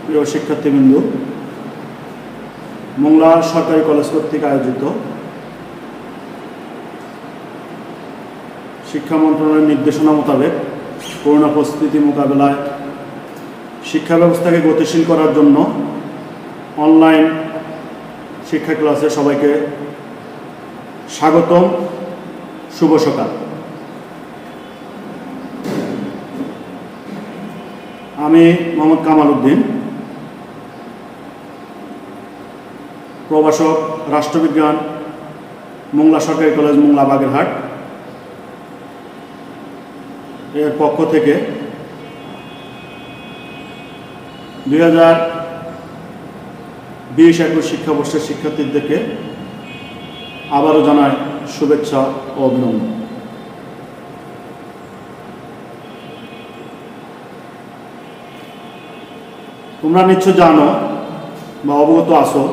প্রিয় শিক্ষার্থীবৃন্দ, মোংলা সরকারি কলেজ কর্তৃক আয়োজিত শিক্ষা মন্ত্রণালয়ের নির্দেশনা মোতাবেক করোনা পরিস্থিতি মোকাবেলায় শিক্ষা ব্যবস্থাকে গতিশীল করার জন্য অনলাইন শিক্ষা ক্লাসে সবাইকে স্বাগতম। শুভ সকাল। আমি মোহাম্মদ কামাল উদ্দিন, প্রভাষক, রাষ্ট্রবিজ্ঞান, মোংলা সরকারি কলেজ, মোংলা বাগেরহাট এর পক্ষ থেকে 2020-21 শিক্ষাবর্ষের শিক্ষার্থীদেরকে আবারও জানাই শুভেচ্ছা ও অভিনন্দন। তোমরা নিশ্চয় জানো বা অবগত আছো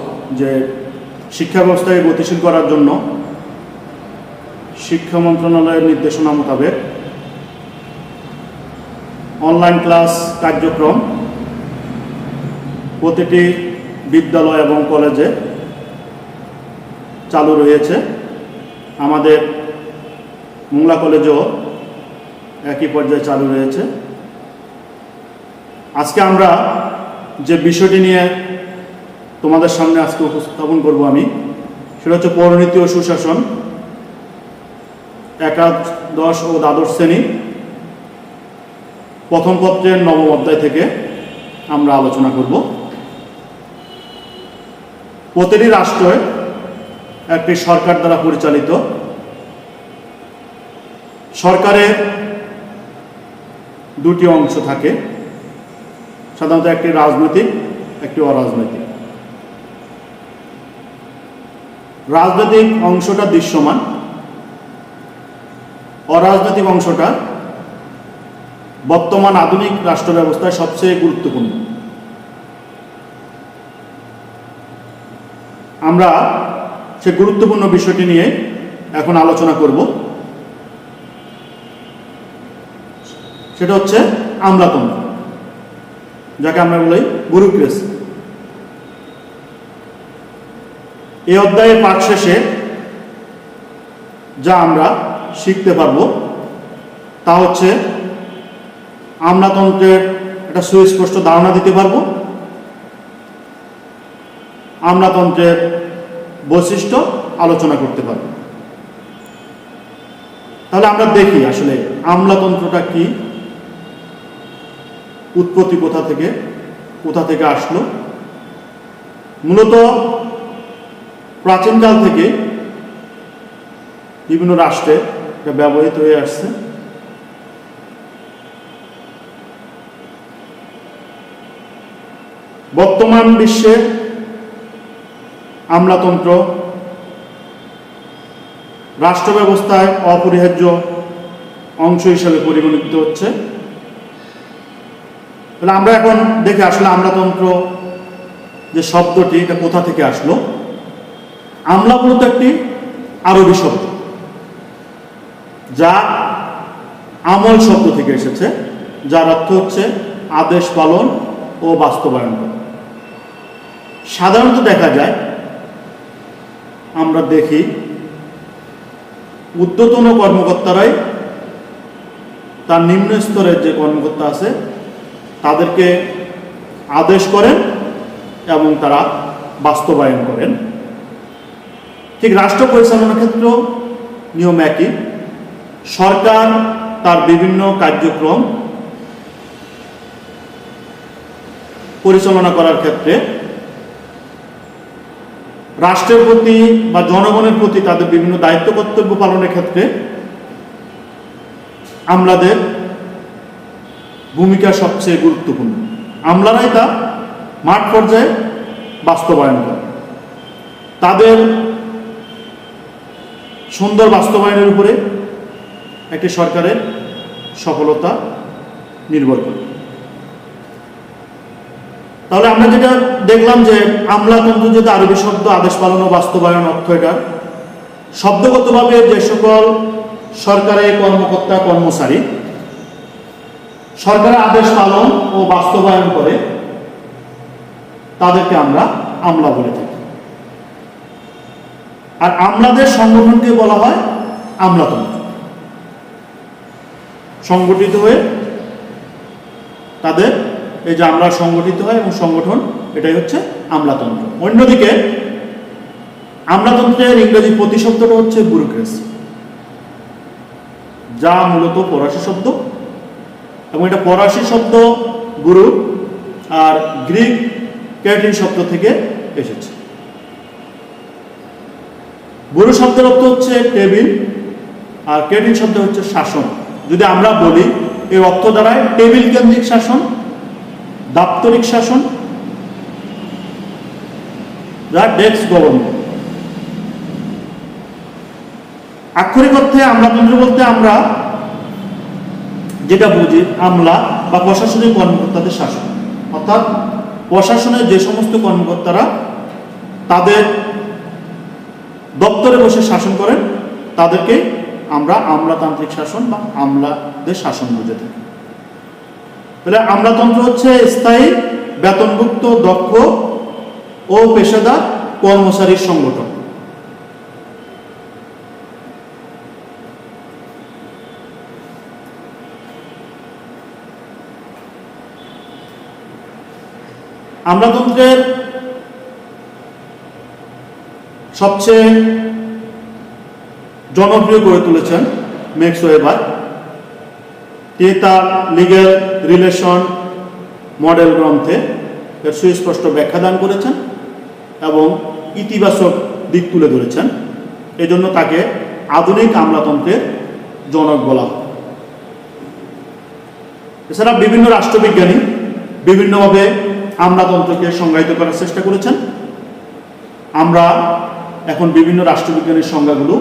যে শিক্ষা ব্যবস্থাকে গতিশীল করার জন্য শিক্ষা মন্ত্রণালয়ের নির্দেশনা মোতাবেক অনলাইন ক্লাস কার্যক্রম প্রতিটি বিদ্যালয় এবং কলেজে চালু রয়েছে। আমাদের মোংলা কলেজেও একই পর্যায়ে চালু রয়েছে। আজকে আমরা যে বিষয়টি নিয়ে তোমাদের সামনে আজকে উপস্থাপন করব আমি, সেটা হচ্ছে পৌরনীতি ও সুশাসন, একাদশ ও দ্বাদশ শ্রেণী প্রথম পত্রের নবম অধ্যায় থেকে আমরা আলোচনা করব। প্রতিটি রাষ্ট্রে একটি সরকার দ্বারা পরিচালিত। সরকারের দুটি অংশ থাকে, সাধারণত একটি রাজনৈতিক, একটি অরাজনৈতিক। রাজনৈতিক অংশটা দৃশ্যমান, অরাজনৈতিক অংশটা বর্তমান আধুনিক রাষ্ট্র ব্যবস্থায় সবচেয়ে গুরুত্বপূর্ণ। আমরা সে গুরুত্বপূর্ণ বিষয়টি নিয়ে এখন আলোচনা করব। সেটা হচ্ছে আমলাতন্ত্র, যাকে আমরা বলি ব্যুরোক্রেসি। এই অধ্যায়ের পাঠ শেষে যা আমরা শিখতে পারব তা হচ্ছে আমলাতন্ত্রের একটা সুস্পষ্ট ধারণা দিতে পারব, আমলাতন্ত্রের বৈশিষ্ট্য আলোচনা করতে পারব। তাহলে আমরা দেখি আসলে আমলাতন্ত্রটা কি, উৎপত্তি কোথা থেকে আসলো। মূলত প্রাচীনকাল থেকে বিভিন্ন রাষ্ট্রে এটা ব্যবহৃত হয়ে আসছে। বর্তমান বিশ্বে আমলাতন্ত্র রাষ্ট্র ব্যবস্থায় অপরিহার্য অংশ হিসেবে পরিগণিত হচ্ছে। তাহলে আমরা এখন দেখি আসলে আমলাতন্ত্র যে শব্দটি, এটা কোথা থেকে আসলো। আমলা মূলত একটি আরবি শব্দ, যা আমল শব্দ থেকে এসেছে, যার অর্থ হচ্ছে আদেশ পালন ও বাস্তবায়ন করা। সাধারণত দেখা যায়, আমরা দেখি ঊর্ধ্বতন কর্মকর্তারাই তার নিম্ন স্তরের যে কর্মকর্তা আছে তাদেরকে আদেশ করেন এবং তারা বাস্তবায়ন করেন। ঠিক রাষ্ট্র পরিচালনার ক্ষেত্রেও নিয়ম একই। সরকার তার বিভিন্ন কার্যক্রম পরিচালনা করার ক্ষেত্রে রাষ্ট্রের প্রতি বা জনগণের প্রতি তাদের বিভিন্ন দায়িত্ব কর্তব্য পালনের ক্ষেত্রে আমলাদের ভূমিকা সবচেয়ে গুরুত্বপূর্ণ। আমলারাই তা মাঠ পর্যায়ে বাস্তবায়ন করে। তাদের সুন্দর বাস্তবায়নের উপরে একটি সরকারের সফলতা নির্ভর করে। তাহলে আমরা যেটা দেখলাম যে আমলাতন্ত্র যেটা আরবি শব্দ, আদেশ পালন ও বাস্তবায়ন অর্থ এটা শব্দগতভাবে যে সকল সরকারি কর্মকর্তা কর্মচারী সরকারের আদেশ পালন ও বাস্তবায়ন করে তাদেরকে আমরা আমলা বলে থাকি। আর আমলাদের সংগঠনকে বলা হয় আমলাতন্ত্র। সংগঠিত হয়ে তাদের এই যে আমলা সংগঠিত হয় এবং সংগঠন, এটাই হচ্ছে আমলাতন্ত্র। অন্যদিকে আমলাতন্ত্রের ইংরেজি প্রতিশব্দটা হচ্ছে ব্যুরোক্রেসি, যা মূলত ফরাসি শব্দ, এবং এটা ফরাসি শব্দ ব্যুরো আর গ্রিক ক্যাটিন শব্দ থেকে এসেছে। ব্যুরো শব্দের অর্থ হচ্ছে টেবিল, আর ক্যাটিন শব্দ হচ্ছে শাসন। যদি আমরা বলি এই অর্থ দ্বারায় টেবিল কেন্দ্রিক শাসন, দাপ্তরিক শাসন, যা ডেস্ক গভর্নমেন্ট। আক্ষরিক অর্থে আমলাতন্ত্র বলতে আমরা যেটা বুঝি আমলা বা প্রশাসনিক কর্মকর্তাদের শাসন, অর্থাৎ প্রশাসনের যে সমস্ত কর্মকর্তারা তাদের দপ্তরে বসে শাসন করেন তাদেরকে আমরা আমলাতান্ত্রিক শাসন বা আমলাদের শাসন বুঝে থাকি। তাহলে আমলাতন্ত্র হচ্ছে স্থায়ী বেতনভুক্ত দক্ষ ও পেশাদার কর্মচারীর সংগঠন। আমলাতন্ত্রের সবচেয়ে জনপ্রিয় করে তুলেছেন ম্যাক্স ওয়েবার। তিনি তার লিগ্যাল রিলেশন মডেল গ্রন্থে এর সুস্পষ্ট ব্যাখ্যা দান করেছেন এবং ইতিবাচক দিক তুলে ধরেছেন। এজন্য তাকে আধুনিক আমলাতন্ত্রের জনক বলা হয়। এছাড়া বিভিন্ন রাষ্ট্রবিজ্ঞানী বিভিন্নভাবে আমলাতন্ত্রকে সংজ্ঞায়িত করার চেষ্টা করেছেন। আমরা এখন বিভিন্ন রাষ্ট্রবিজ্ঞানের সংজ্ঞাগুলো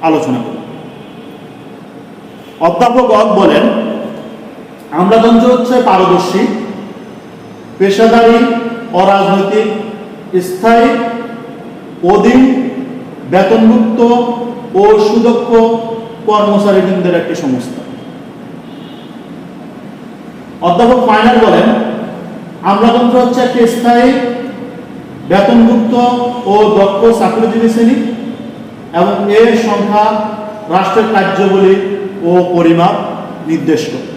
আলোচনা করি। অধ্যাপক অক বলেন, আমলাতন্ত্র হচ্ছে পারদর্শী, পেশাদারী, অরাজনৈতিক, স্থায়ী, অধীন, বেতনভুক্ত ও সুদক্ষ কর্মচারীবৃন্দের একটি সংস্থা। অধ্যাপক ফাইনাল বলেন, আমলাতন্ত্র হচ্ছে একটি স্থায়ী, বেতনভুক্ত ও দক্ষ চাকরিজীবী শ্রেণী এবং এর সংখ্যা রাষ্ট্রের কার্যাবলী ও পরিমাপ নির্দেশ করে।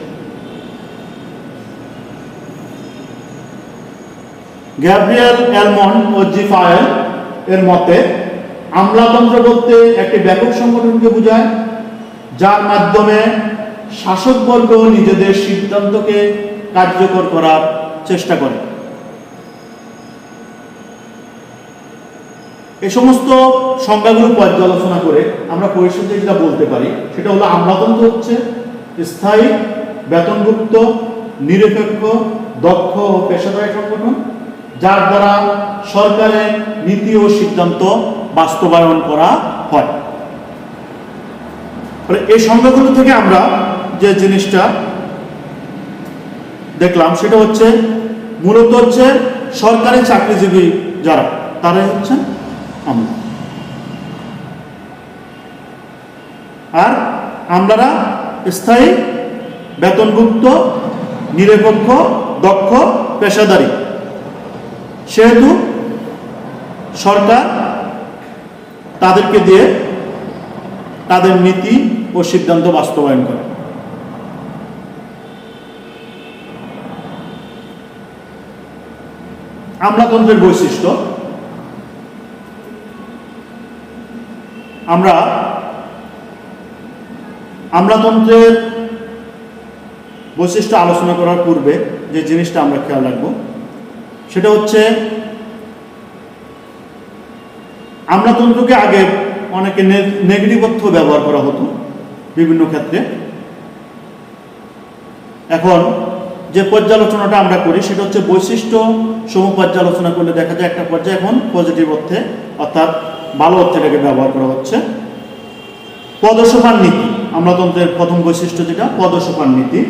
গ্যাব্রিয়েল অ্যালমন্ড ও জি ফায়েল এর মতে আমলাতন্ত্র বলতে একটি ব্যাপক সংগঠনকে বোঝায় যার মাধ্যমে শাসকবর্গ নিজেদের সিদ্ধান্তকে কার্যকর করার চেষ্টা করে। এই সমস্ত সংজ্ঞাগুলো পর্যালোচনা করে আমরা পরিশেষে যেটা বলতে পারি সেটা হলো আমলাতন্ত্র হচ্ছে স্থায়ী, বেতনভুক্ত, নিরপেক্ষ, দক্ষ ও পেশাদারী সংগঠন যার দ্বারা সরকারের নীতি ও সিদ্ধান্ত বাস্তবায়ন করা হয়। এই সংজ্ঞাগুলো থেকে আমরা যে জিনিসটা দেখলাম সেটা হচ্ছে মূলত হচ্ছে সরকারি চাকরিজীবী যারা তারাই হচ্ছেন আমলা, আর আমলারা স্থায়ী, বেতনভুক্ত, নিরপেক্ষ, দক্ষ, পেশাদারী। সেহেতু সরকার তাদেরকে দিয়ে তাদের নীতি ও সিদ্ধান্ত বাস্তবায়ন করে। আমলাতন্ত্রের বৈশিষ্ট্য আমরা আমলাতন্ত্রের বৈশিষ্ট্য আলোচনা করার পূর্বে যে জিনিসটা আমরা খেয়াল রাখবো সেটা হচ্ছে আমলাতন্ত্রকে আগে অনেকে নেগেটিভ অর্থ ব্যবহার করা হতো বিভিন্ন ক্ষেত্রে। এখন যে পর্যালোচনাটা আমরা করি সেটা হচ্ছে বৈশিষ্ট্য সমূহ পর্যালোচনা করলে দেখা যায় একটা পর্যায়ে এখন পজিটিভ অর্থে অর্থাৎ ভালো অর্থে এটাকে ব্যবহার করা হচ্ছে। পদসোপান নীতি আমলাতন্ত্রের প্রথম বৈশিষ্ট্য, যেটা পদসোপান নীতি।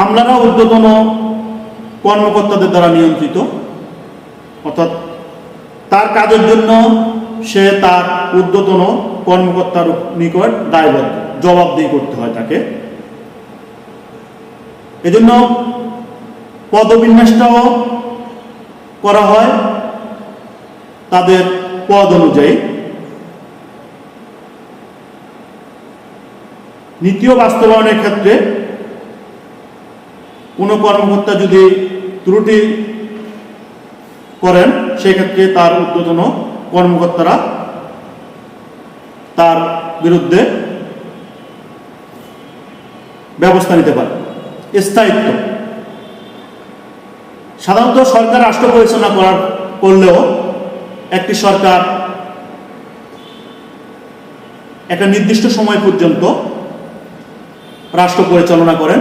আমলারা ঊর্ধ্বতন কর্মকর্তাদের দ্বারা নিয়ন্ত্রিত, অর্থাৎ তার কাজের জন্য সে তার ঊর্ধ্বতন কর্মকর্তার নিকট দায়বদ্ধ, জবাবদিহি করতে হয় তাকে। এজন্য পদবিন্যাসটাও করা হয় তাদের পদ অনুযায়ী। নীতিও বাস্তবায়নের ক্ষেত্রে কোনো কর্মকর্তা যদি ত্রুটি করেন, সেক্ষেত্রে তার ঊর্ধ্বতন কর্মকর্তারা তার বিরুদ্ধে ব্যবস্থা নিতে পারে। স্থায়িত্ব, সাধারণত সরকার রাষ্ট্র পরিচালনা করলেও একটি সরকার একটা নির্দিষ্ট সময় পর্যন্ত রাষ্ট্র পরিচালনা করেন।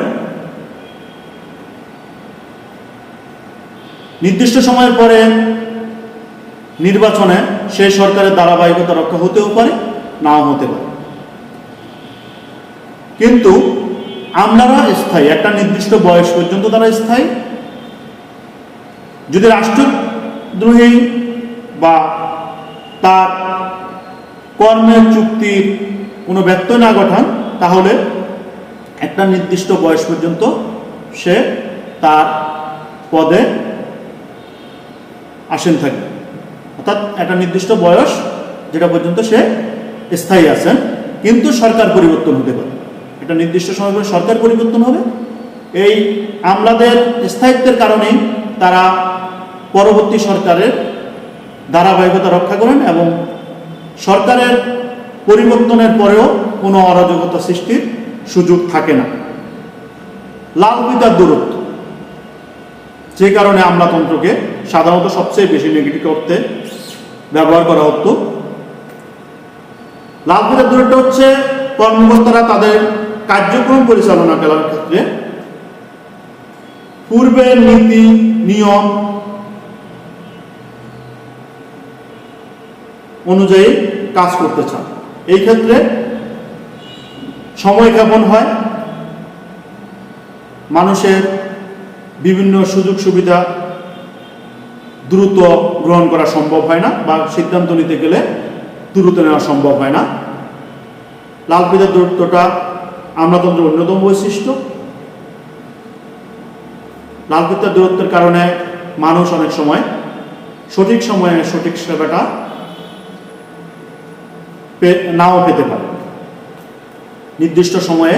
নির্দিষ্ট সময়ের পরে নির্বাচনে সেই সরকারের ধারাবাহিকতা রক্ষা হতেও পারে, নাও হতে পারে। কিন্তু আমলারা স্থায়ী, একটা নির্দিষ্ট বয়স পর্যন্ত তারা স্থায়ী। যদি রাষ্ট্রদ্রোহী বা তার কর্মের চুক্তির কোনো ব্যত্যয় না ঘটান, তাহলে একটা নির্দিষ্ট বয়স পর্যন্ত সে তার পদে আসীন থাকবে। অর্থাৎ একটা নির্দিষ্ট বয়স যেটা পর্যন্ত সে স্থায়ী আছেন। কিন্তু সরকার পরিবর্তন হতে পারে, একটা নির্দিষ্ট সময় পরে সরকার পরিবর্তন হবে। এই আমলাদের স্থায়িত্বের কারণেই তারা পরবর্তী সরকারের ধারাবাহিকতা রক্ষা করেন এবং সরকারের পরিবর্তনের পরেও কোনো অরাজকতা সৃষ্টির সুযোগ থাকে না। লাল ফিতার দূরত্ব, যে কারণে আমলাতন্ত্রকে সাধারণত সবচেয়ে বেশি নেগেটিভ অর্থে ব্যবহার করা হতো। লাল ফিতার দূরত্ব হচ্ছে কর্মকর্তারা তাদের কার্যক্রম পরিচালনা করার ক্ষেত্রে পূর্বের নীতি নিয়ম অনুযায়ী কাজ করতে চান। এই ক্ষেত্রে সময় ক্ষেপণ হয়, মানুষের বিভিন্ন সুযোগ সুবিধা দ্রুত গ্রহণ করা সম্ভব হয় না, বা সিদ্ধান্ত নিতে গেলে দ্রুত নেওয়া সম্ভব হয় না। লাল ফিতার দূরত্বটা আমলাতন্ত্রের অন্যতম বৈশিষ্ট্য। লাল ফিতার দূরত্বের কারণে মানুষ অনেক সময় সঠিক সময়ে সঠিক সেবাটা নাও পেতে পারে, নির্দিষ্ট সময়ে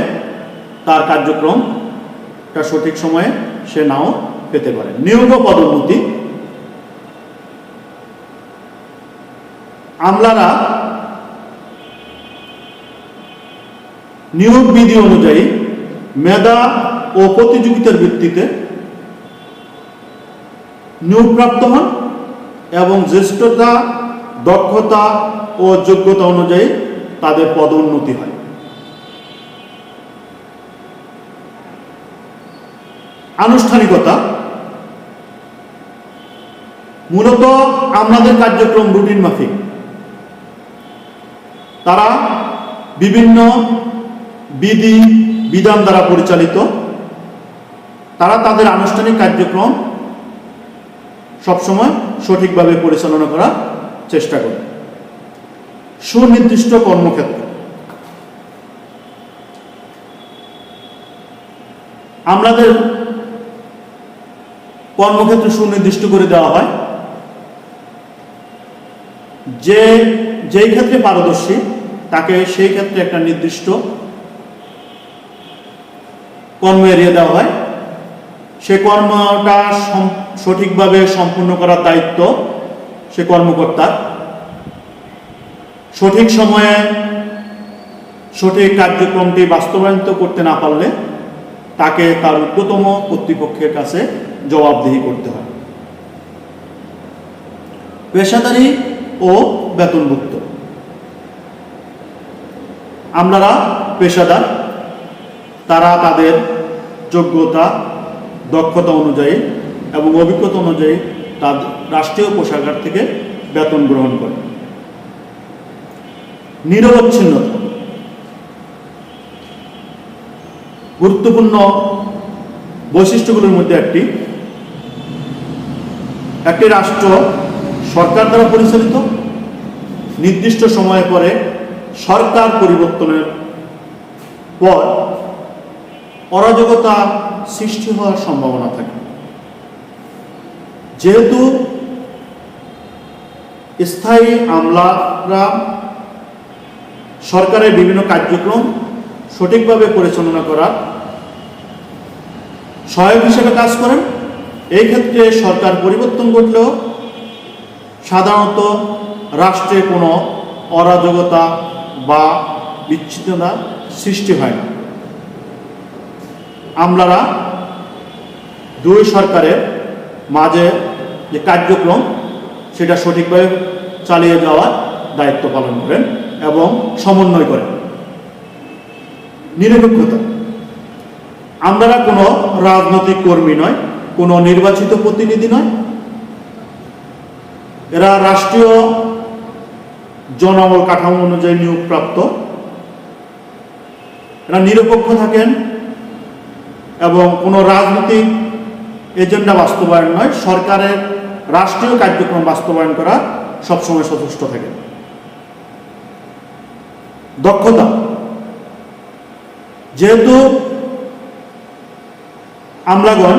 তার কার্যক্রমটা সঠিক সময়ে সে নাও পেতে পারে। নিয়োগ ও পদোন্নতি, আমলারা নিয়োগ বিধি অনুযায়ী মেধা ও প্রতিযোগিতার ভিত্তিতে নিয়োগপ্রাপ্ত হন এবং জ্যেষ্ঠতা, দক্ষতা ও যোগ্যতা অনুযায়ী তাদের পদোন্নতি হয়। আনুষ্ঠানিকতা, মূলত আমাদের কার্যক্রম রুটিন মাফিক। তারা বিভিন্ন বিধি বিধান দ্বারা পরিচালিত। তারা তাদের আনুষ্ঠানিক কার্যক্রম সবসময় সঠিকভাবে পরিচালনা করার চেষ্টা করে। সুনির্দিষ্ট কর্মক্ষেত্র, আমাদের কর্মক্ষেত্র সুনির্দিষ্ট করে দেওয়া হয়। যেই ক্ষেত্রে পারদর্শী তাকে সেই ক্ষেত্রে একটা নির্দিষ্ট কর্ম এরিয়া দেওয়া হয়। সে কর্মটা সঠিকভাবে সম্পূর্ণ করার দায়িত্ব সে কর্মকর্তার। সঠিক সময়ে সঠিক কার্যক্রমটি বাস্তবায়ন করতে না পারলে তাকে তার ঊর্ধ্বতম কর্তৃপক্ষের কাছে জবাবদিহি করতে হয়। পেশাদারী ও বেতনভুক্ত, আমলারা পেশাদার। তারা তাদের যোগ্যতা, দক্ষতা অনুযায়ী এবং অভিজ্ঞতা অনুযায়ী তাদের রাষ্ট্রীয় কোষাগার থেকে বেতন গ্রহণ করে। নিরবচ্ছিন্নতা, গুরুত্বপূর্ণ বৈশিষ্ট্যগুলোর মধ্যে একটি রাষ্ট্র সরকার দ্বারা পরিচালিত। নির্দিষ্ট সময় পরে সরকার পরিবর্তনের পর অরাজকতা সৃষ্টি হওয়ার সম্ভাবনা থাকে। যেহেতু স্থায়ী আমলারা সরকারের বিভিন্ন কার্যক্রম সঠিকভাবে পরিচালনা করার সহায়ক হিসেবে কাজ করেন, এই ক্ষেত্রে সরকার পরিবর্তন ঘটলেও সাধারণত রাষ্ট্রে কোনো অরাজকতা বা বিচ্ছিন্নতা সৃষ্টি হয় না। আমলারা দুই সরকারের মাঝে যে কার্যক্রম সেটা সঠিকভাবে চালিয়ে যাওয়ার দায়িত্ব পালন করেন এবং সমন্বয় করেন। নিরপেক্ষতা, আমলারা কোনো রাজনৈতিক কর্মী নয়, কোনো নির্বাচিত প্রতিনিধি নয়, এরা রাষ্ট্রীয় জনবল কাঠামো অনুযায়ী নিয়োগপ্রাপ্ত। এরা নিরপেক্ষ থাকেন এবং কোনো রাজনৈতিক এজেন্ডা বাস্তবায়ন নয়, সরকারের রাষ্ট্রীয় কার্যক্রম বাস্তবায়ন করা সবসময় সচেষ্ট থাকে। দক্ষতা, যেহেতু আমলাগণ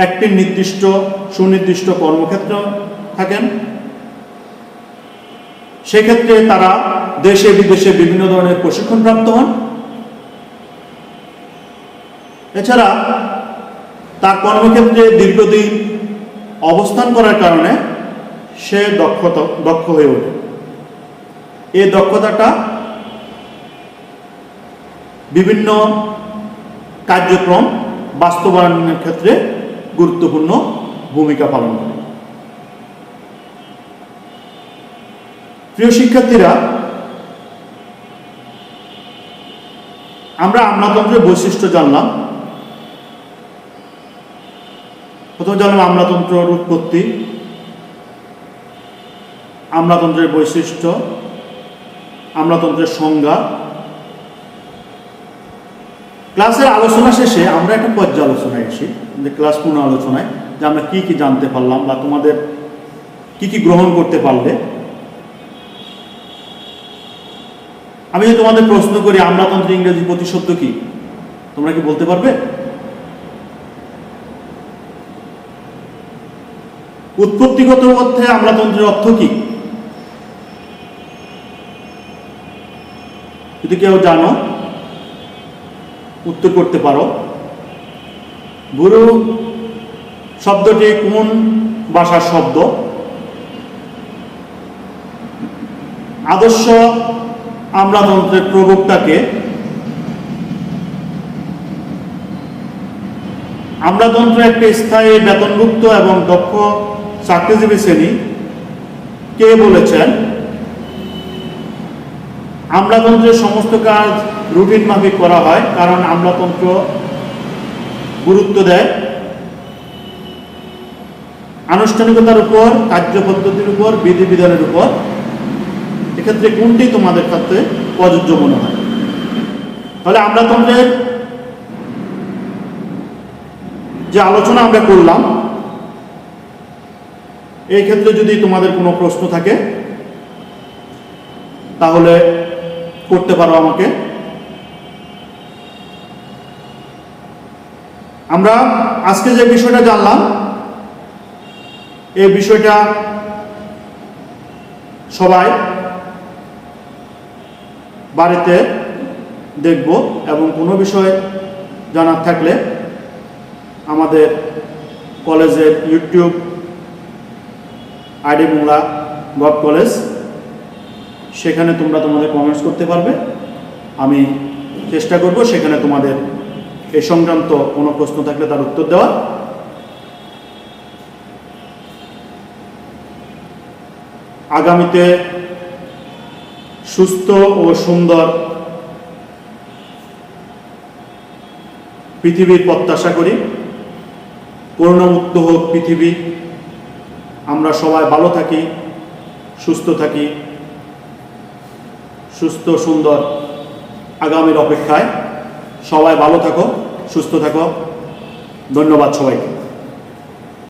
একটি নির্দিষ্ট সুনির্দিষ্ট কর্মক্ষেত্র থাকেন, সেক্ষেত্রে তারা দেশে বিদেশে বিভিন্ন ধরনের প্রশিক্ষণ প্রাপ্ত হন। এছাড়া তার কর্মক্ষেত্রে দীর্ঘদিন অবস্থান করার কারণে সে দক্ষ হয়ে ওঠে। এই দক্ষতাটা বিভিন্ন কার্যক্রম বাস্তবায়নের ক্ষেত্রে গুরুত্বপূর্ণ ভূমিকা পালন করে। প্রিয় শিক্ষার্থীরা, আমরা আমলাতন্ত্রের বৈশিষ্ট্য জানলাম। প্রথমে জানলাম আমলাতন্ত্রের উৎপত্তি, আমলাতন্ত্রের বৈশিষ্ট্য, আমলাতন্ত্রের সংজ্ঞা। ক্লাসের আলোচনা শেষে আমরা একটা পর্যালোচনায় আসি, যে ক্লাস পূর্ণ আলোচনায়, যে আমরা কি কি জানতে পারলাম বা তোমাদের কি কি গ্রহণ করতে পারলে। আমি যদি তোমাদের প্রশ্ন করি আমলাতন্ত্রের ইংরেজি প্রতিশব্দ কি, তোমরা কি বলতে পারবে? উৎপত্তিগত অর্থে আমলাতন্ত্রের অর্থ কি? যদি কেউ জানো উত্তর করতে পারো। বুরু শব্দটি কোন ভাষার শব্দ? আদর্শ আমলাতন্ত্রের প্রবক্তাকে? আমলাতন্ত্র একটি স্থায়ী বেতনভুক্ত এবং দক্ষ চাকরিজীবী শ্রেণী, কে বলেছেন? আমলাতন্ত্রের সমস্ত কাজ রুটিন মাফিক করা হয়, কারণ আমলাতন্ত্র গুরুত্ব দেয় আনুষ্ঠানিকতার উপর, কার্যপদ্ধতির উপর, বিধিবিধানের উপর। এক্ষেত্রে কোনটি তোমাদের ক্ষেত্রে প্রযোজ্য মনে হয়? তাহলে আমলাতন্ত্রের যে আলোচনা আমরা করলাম, এই ক্ষেত্রে যদি তোমাদের কোনো প্রশ্ন থাকে তাহলে করতে পারো আমাকে। আমরা আজকে যে বিষয়টা জানলাম, এই বিষয়টা সবাই বাড়িতে দেখব এবং কোনো বিষয় জানার থাকলে আমাদের কলেজের YouTube ID Bangla gov college, সেখানে তোমরা তোমাদের কমেন্টস করতে পারবে। আমি চেষ্টা করব সেখানে তোমাদের এই সংক্রান্ত কোনো প্রশ্ন থাকলে তার উত্তর দেওয়া। আগামীতে সুস্থ ও সুন্দর পৃথিবীর প্রত্যাশা করি। করোনামুক্ত হোক পৃথিবী, আমরা সবাই ভালো থাকি, সুস্থ থাকি, সুস্থ সুন্দর আগামীর অপেক্ষায়। সবাই ভালো থাকো, সুস্থ থাকো। ধন্যবাদ সবাইকে।